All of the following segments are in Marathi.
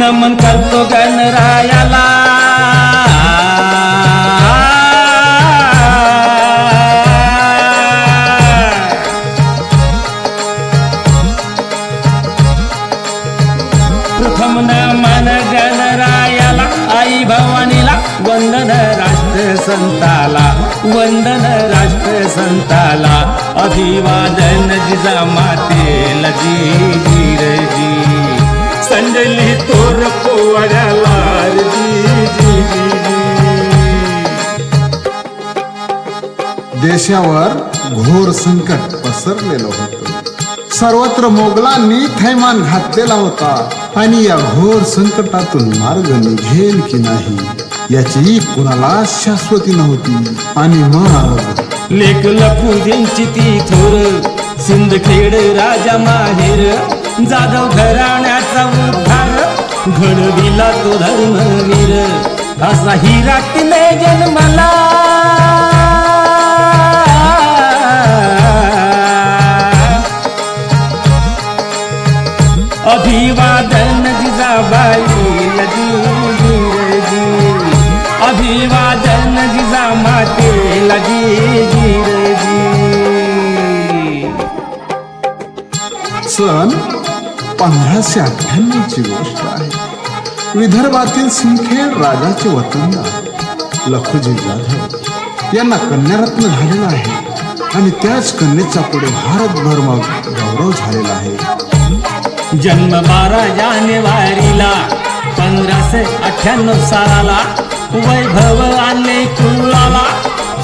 नमन करतो गणरायाला प्रथम नमन गणरायाला आई भवानीला वंदन राष्ट्रसंताला वंदन राष्ट्रसंताला अभिवादन जिजामातेला जी जी रे जी संजली तोर पोवाड्याला जी जी जी देशावर घोर संकट पसरलेलं होतं. सर्वत्र मोगलांनी थैमान घातलेला होता आणि या घोर संकटातून मार्ग निघेल की नाही याची कुणाला शाश्वती नव्हती. आणि मग लेक लपुजींची ती थोर सिंदखेड राजा माहेर जाधव घराण्याचा उद्धार घडविला तो धर्मवीर असा हिरा तिने जन्मला अभिवादन जिजाबाईला जी जी अभिवादन जिजामातेला जी जी सन 1598 ची गोष्ट आहे. विदर्भातील सिंदखेड राजाचे वतनदार लखुजी जाधव यांना कन्यारत्न झालेला आहे आणि त्याच कन्येचा पुढे भारतभर मग गौरव झालेला आहे. जन्म 12 जानेवारीला 1598 साला वैभव आणले कुळाला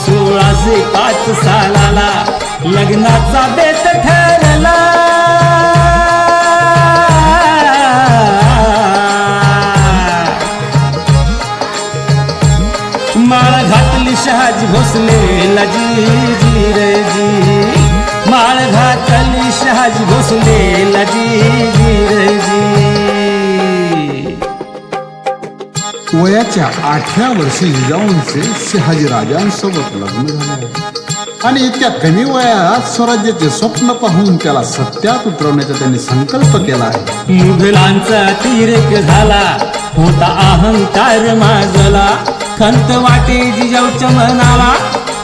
1605 सालाला लग्नाचा बेत ठरला माळ घातली शहाजी भोसलेला जी जी रे जी माळ घातली शहाजी भोसलेला जी जी रे जी वयाच्या 8व्या वर्षी जिजाऊंचे शहाजी राजांसोबत लग्न झाले आणि इतक्या कमी वयात स्वराज्याचे स्वप्न पाहून त्याला सत्यात उतरवण्याचा त्यांनी संकल्प केला आहे. मुघलांचा तिरेक झाला होता अहंकार माजला खंत वाटे जिजाऊच्या मनाला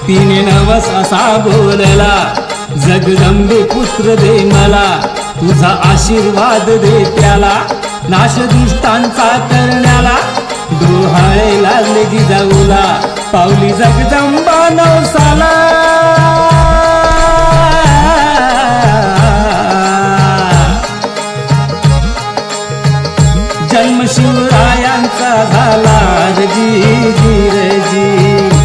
तिने नवस असा बोलला जगदंबे पुत्र दे मला तुझा आशीर्वाद दे त्याला नाश दुष्टांचा करण्याला डोहाळे लागले जिजाऊला पावली जगदंबा नवसाला जन्म शिवरायांचा झाला जी जी रे जी